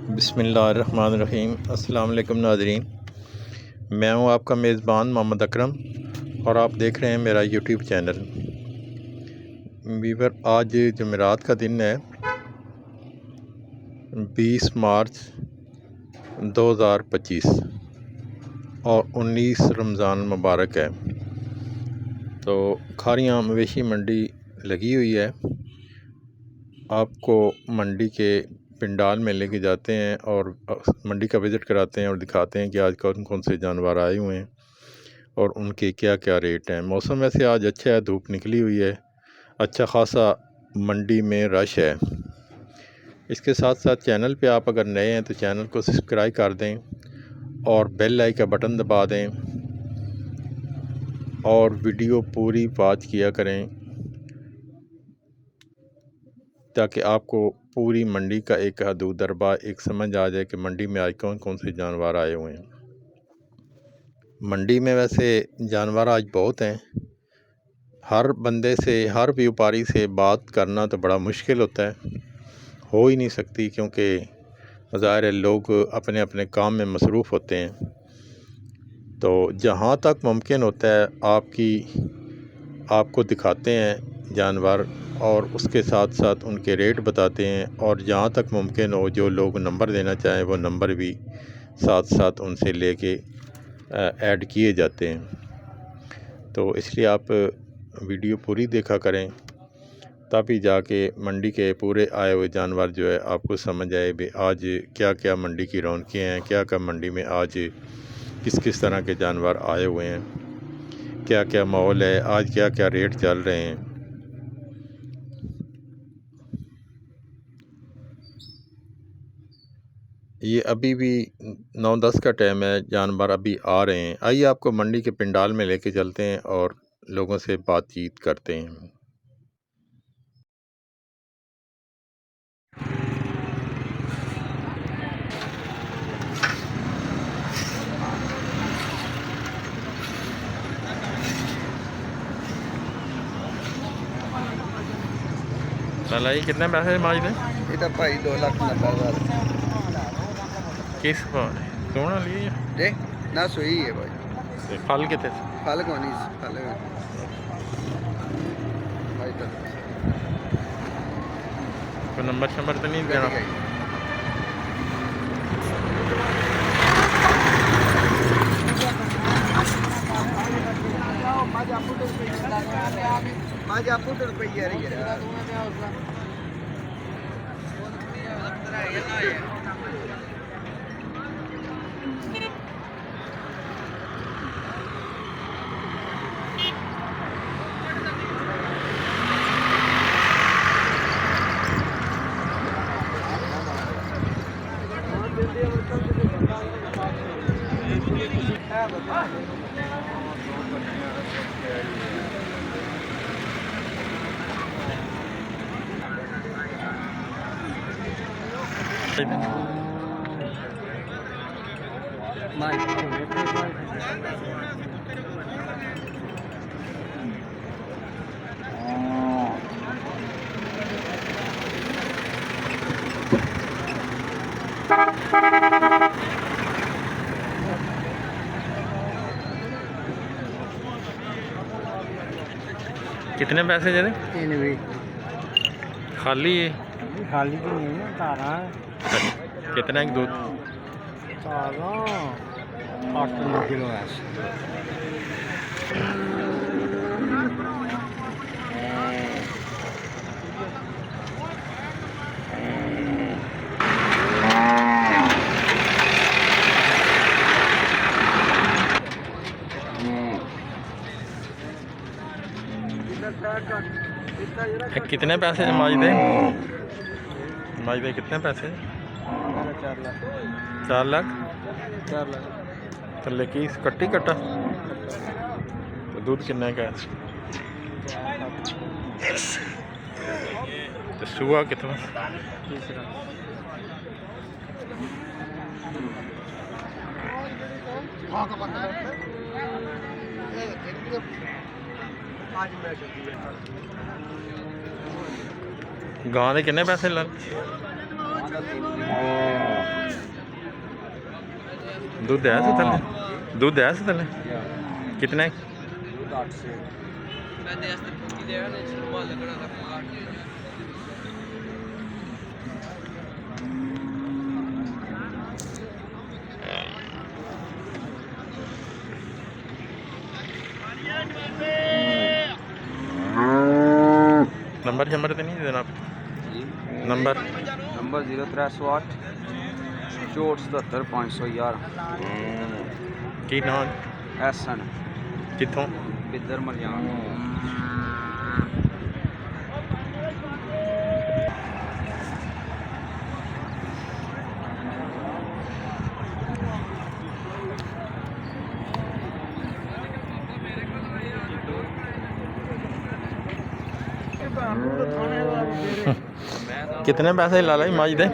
बिस्मिल्लाहिर्रहमानिर्रहीम। अस्सलाम वालेकुम नाज़रीन, मैं हूं आपका मेज़बान मोहम्मद अकरम और आप देख रहे हैं मेरा यूट्यूब चैनल। वीवर, आज जुमेरात का दिन है, 20 मार्च 2025 और 19 रमज़ान मुबारक है। तो खारियाँ मवेशी मंडी लगी हुई है। आपको मंडी के पिंडाल में लेके जाते हैं और मंडी का विज़िट कराते हैं और दिखाते हैं कि आज कौन कौन से जानवर आए हुए हैं और उनके क्या क्या रेट हैं। मौसम वैसे आज अच्छा है, धूप निकली हुई है, अच्छा खासा मंडी में रश है। इसके साथ साथ चैनल पे आप अगर नए हैं तो चैनल को सब्सक्राइब कर दें और बेल आइकन का बटन दबा दें और वीडियो पूरी वॉच किया करें ताकि आपको पूरी मंडी का एक हदूद दरबा एक समझ आ जाए कि मंडी में आज कौन कौन से जानवर आए हुए हैं। मंडी में वैसे जानवर आज बहुत हैं। हर बंदे से, हर व्यापारी से बात करना तो बड़ा मुश्किल होता है, हो ही नहीं सकती, क्योंकि ज़ाहिर है लोग अपने अपने काम में मसरूफ़ होते हैं। तो जहाँ तक मुमकिन होता है आपको दिखाते हैं जानवर और उसके साथ साथ उनके रेट बताते हैं, और जहाँ तक मुमकिन हो जो लोग नंबर देना चाहें वो नंबर भी साथ साथ उनसे लेके ऐड किए जाते हैं। तो इसलिए आप वीडियो पूरी देखा करें, तभी जाके मंडी के पूरे आए हुए जानवर जो है आपको समझ आए भी आज क्या क्या मंडी की रौनकें हैं, क्या क्या मंडी में आज किस किस तरह के जानवर आए हुए हैं, क्या क्या माहौल है, आज क्या क्या रेट चल रहे हैं। ये अभी भी 9-10 का टाइम है, जानवर अभी आ रहे हैं। आइए आपको मंडी के पिंडाल में लेके चलते हैं और लोगों से बातचीत करते हैं। चला कितने पैसे माजदे? ये भाई 2,90,000 किस सोना लिए जे ना सोई है भाई। फल कितने? फल को नहीं, फल भाई तो कोई नंबर तो नहीं देना? माझ्या फुट रुपये कितने पैसे जरे? खाली है? खाली तो नहीं है, तारा कितना एक दूध? 8 किलो है। कितने पैसे माजदे? कितने पैसे? 4 लाख। 4 लाख थले की कट्टी कट्टा तो दूध किन्ना का? तो सुआ कितना? गां दे किन्ने पैसे लग? दूध है से थले दूध है से थले कितने दूध 8 से नंबर शंबर तो नहीं देना आप नंबर नंबर 0308 64 511 की नाम ਐਸਨ कितों ਬਿੱਦਰ ਮਲਿਆਣ कितने पैसे ला ला मज दे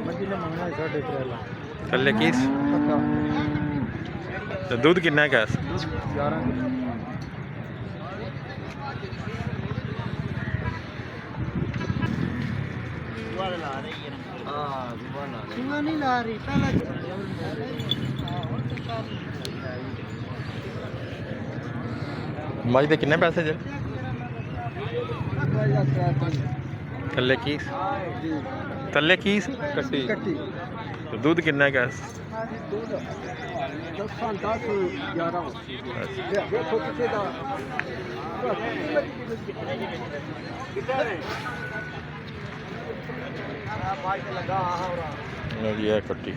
ਮੱਝੀ ਨੇ ਮੰਗਣਾ 3.5 ਲੱਖ थले कीस तो दूध कितना है 11 सुबह नहीं ला रही पहला मज दे कितने पैसे जे थले कीस थले कीस कट्टी ਕੱਟੀ तो दूध कितना है 10 11 ਦੇਖੋ ਕਿਸੇ ਦਾ लगा ये है कट्टी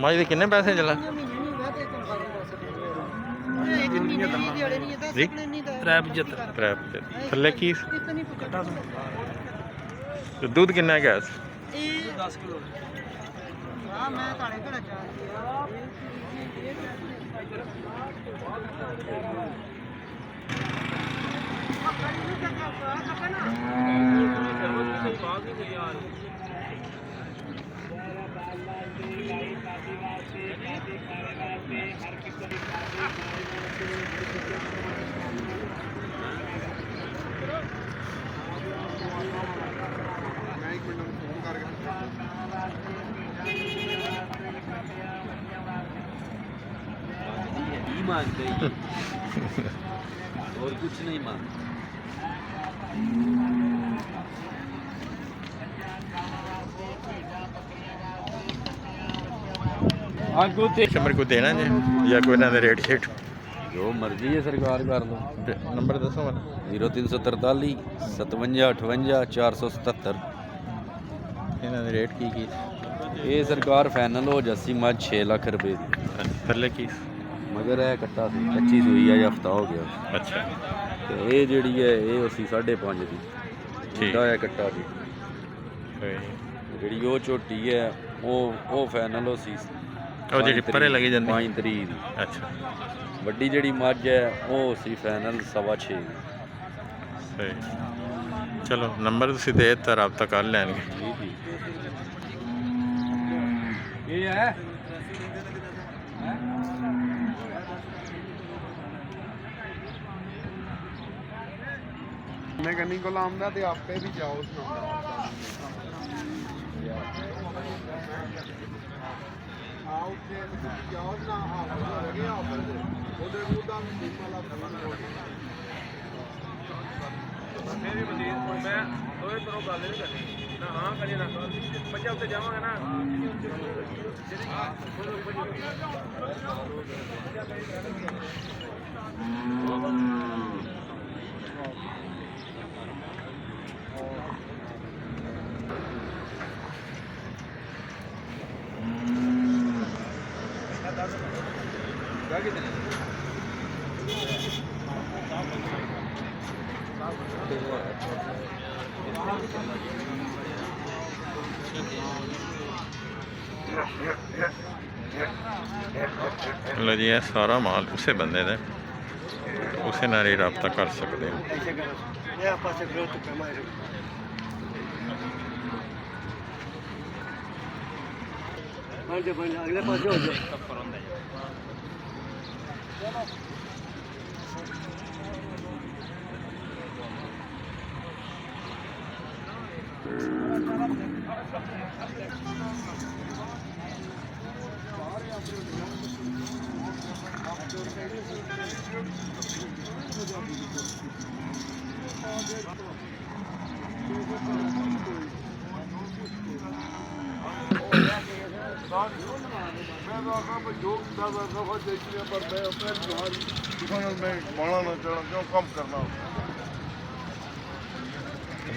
मज दे कितने पैसे चला जी 3 थले कीस तो दूध कितना है 10 किलो हाँ मैं ताले घड़ा चाह मांगते ही और कुछ नहीं मांगते आगू ते मेरे को देना जी या कोई ना रेट शेट जो मर्जी है सरकार कर दो नंबर दसो मैं 0343 57 58 477 इन्होंने रेट की ये सरकार फाइनल हो जासी मज 6 लाख रुपए दी थले की मगर है कट्टा सी कच्ची सूई है हफ्ता हो गया अच्छा ते ये जेड़ी है ये उसी 5.5 दी ठीक है कट्टा दी कोई जेड़ी वो झोटी है वो फाइनल हो सी ਉਹ ਜਿਹੜੀ ਪਰੇ ਲੱਗੀ ਜਾਂਦੀ 5 ਤਰੀਕ ਦੀ ਅੱਛਾ ਵੱਡੀ ਜਿਹੜੀ ਮੱਝ ਹੈ ਉਹ ਸੀ ਫਾਈਨਲ 6.5 ਸਹੀ ਚਲੋ ਨੰਬਰ ਤੁਸੀਂ ਦੇ ਦਿੱਤਾ ਰਾਬਤਾ ਕਰ ਲੈਣਗੇ ਇਹ ਹੈ मैं कहीं को लामदा ते आपे भी जाओ सुनाओ आओ के जाओ ना आप लगे आप उधर मुद्दा वाला मेरी वजीर मैं ओए करो गल नहीं करनी ना हां करी ना पंजाब ते जावांगा ना ਲਓ ਜੀ, ਇਹ ਸਾਰਾ ਮਾਲ ਉਸੇ ਬੰਦੇ ਦਾ, ਉਸੇ ਨਾਲ ਹੀ ਰਾਬਤਾ ਕਰ ਸਕਦੇ ਹੋ। ऐसे करो ये पास से ग्रोथ पे मारो बन अगले पास हो जाओ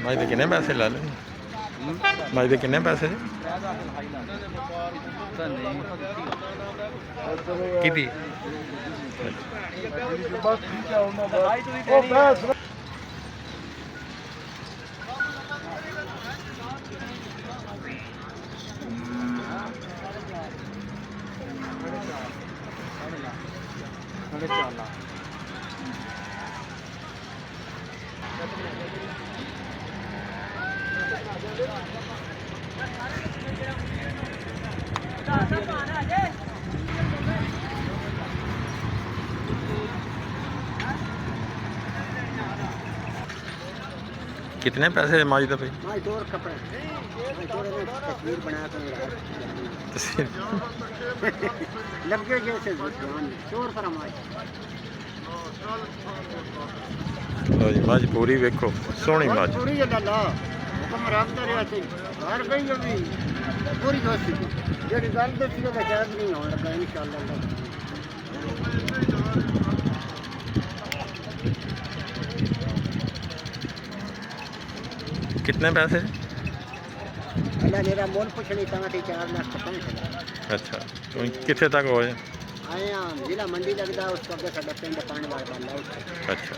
ਮਾਈ ਦੇ ਕਿੰਨੇ ਪੈਸੇ ਲਾ ਲਏ? ਮਾਈ ਦੇ ਕਿੰਨੇ ਪੈਸੇ ਕਿਹਦੀ? कितने पैसे माज दे भाई? माय दो कपड़े माय दो ने तस्वीर बना कर लग गए जैसे जान चोर पर माय लो जी, मज पूरी वेखो, सोहनी मज पूरी है लाला हुक्म राखता रहा सी घर गई अभी पूरी दोस्ती जेडी गल दसी तो शायद नहीं होने लगा इंशाल्लाह। कितने पैसे? अल्लाह मेरा मोल पूछनी तां ते 4 लाख 65 अच्छा, तो कितने तक हो जाए? आए हैं जिला मंडी लगता उसका अगे साडा पिंड पानी वाला बाला अच्छा,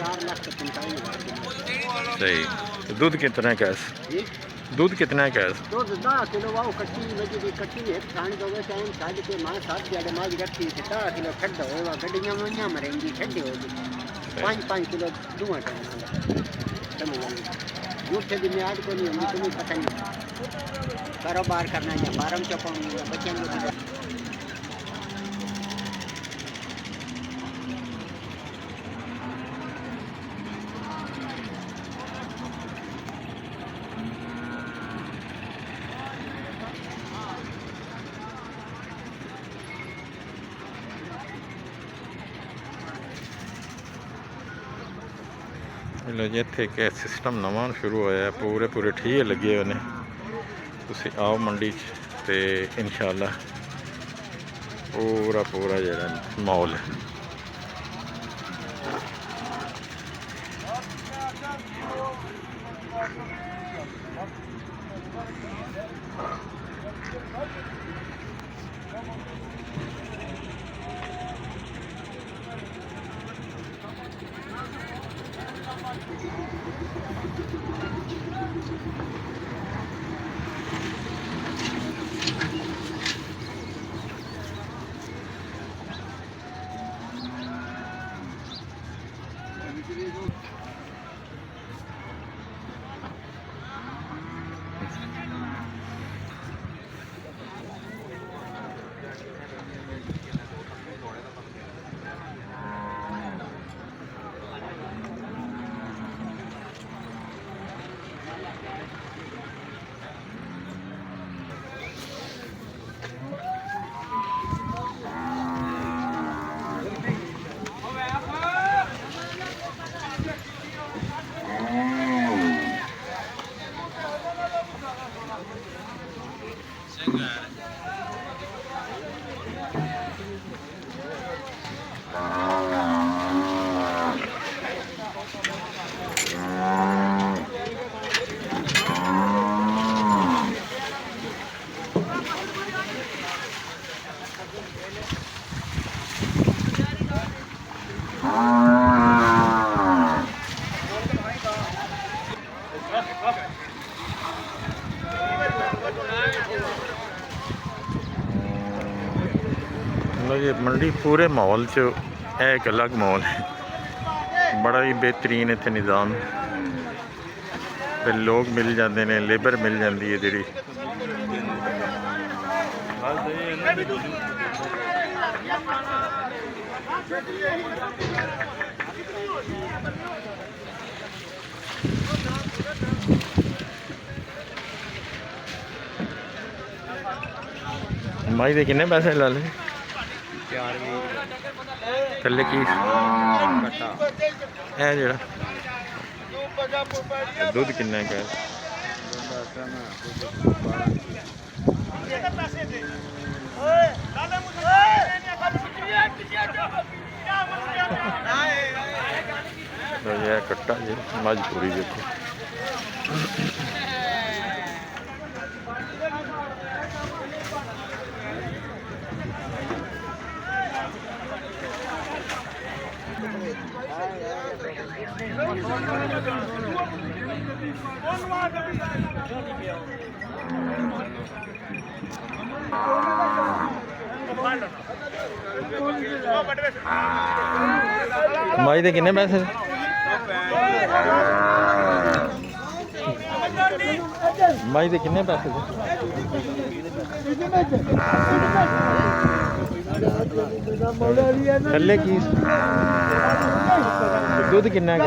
4 लाख 45 सही। तो दूध कितना है कैस? जी दूध कितना है कैस? दूध 10 किलो वाओ कच्ची वजी दी कच्ची एक खान दोगे टाइम छाड़ के मां साथ जाड़े माज रखी ते 10 किलो छड्ड होवा गड्डियां मनियां मरेंगी छड्डी होगी 5-5 किलो दुआ टाइम समझ झूठे की म्याद को नहीं होगी तुम्हें पता नहीं कारोबार करना है फार्म चपानी है बच्चों लो जी, इत्थे एक सिस्टम नवा शुरू होया, पूरे पूरे ठीए लगे हुए ने। तुसी आओ मंडी ते इंशाअल्लाह पूरा पूरा जेह्ड़ा माहौल है। ये मंडी पूरे माहौल च एक अलग माहौल है, बड़ा ही बेहतरीन इत्थे निज़ाम, ते लोग मिल जाते हैं, लेबर मिल जाती है जी। माई दे किन्ने पैसे ला ले? थल्ले की है जेड़ा दुध किन्ना है? तो ये कट्टा जी मज पूरी देखो। माई दे किन्ने पैसे? माई दे किन्ने पैसे? थल्ले की दूध किन्ना है?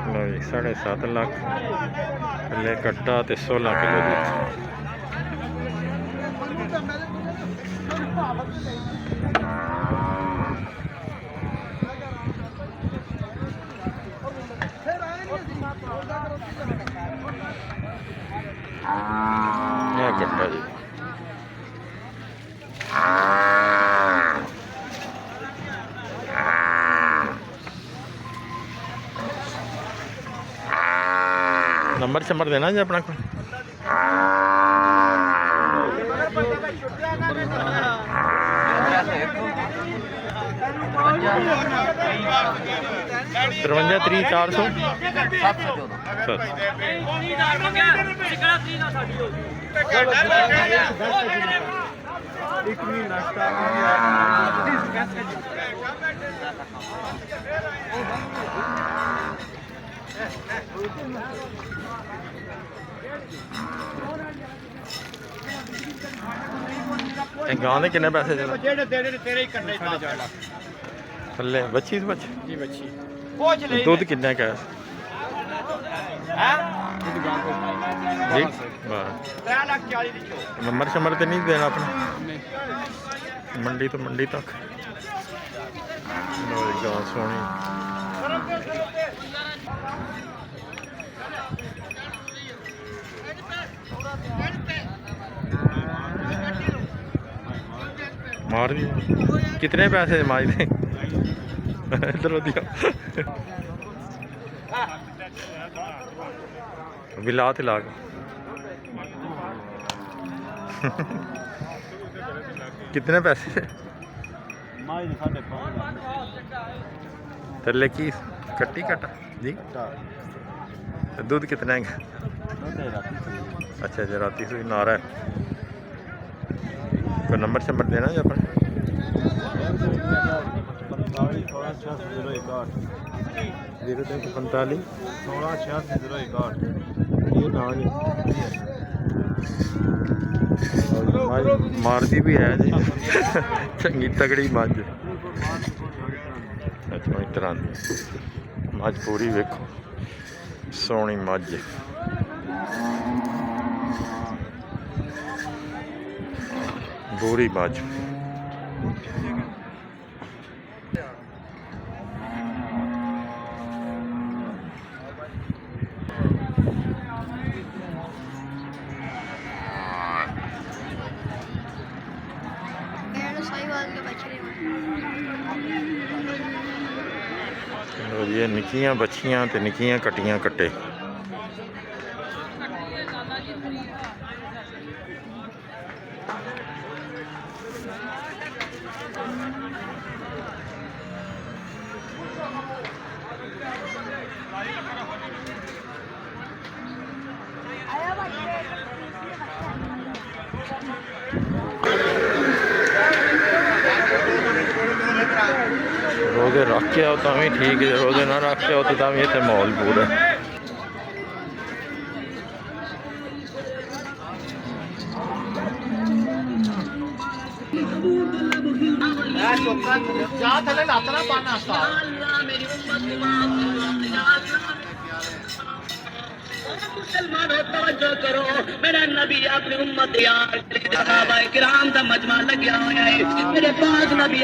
लो जी 7.5 लाख थल्ले कट्टा ते 16 किलो दूध। ये कट्टा जी नंबर शंबर देना जी अपना कोई? तिरवंजा 3 400 गाँव के किन्ने पैसे थल्ले बच्ची दूध किन्ने का जी? नंबर शंबर तो नहीं देना अपना? मंडी तो मंडी तक गाँव सोनी। मार दी कितने पैसे माज दे? इधर दिया बिला तिला कितने पैसे? थल्ले की कट्टी कट्टा जी? दूध कितना है? अच्छा अच्छा राती सुई नारा है। कोई नंबर शंबर देना जी अपना? 45 ये ना जी मारती भी है जी चंगी तगड़ी मज। अच्छा इस तरह मज पूरी वेखो सोहनी मज बूरी मज। ये निक्कियां बच्चियां ते निक्कियां कट्टियां कट्टे। रोजे रख के आओ तो भी ठीक है, रोजे ना रख के आओ तो भी इतने माहौल पूरा मुसलमानों तवज्जो करो, मेरा नबी अपनी उम्मत यार सहाबा किराम दा मजमा लग्या होया है, मेरे पाक नबी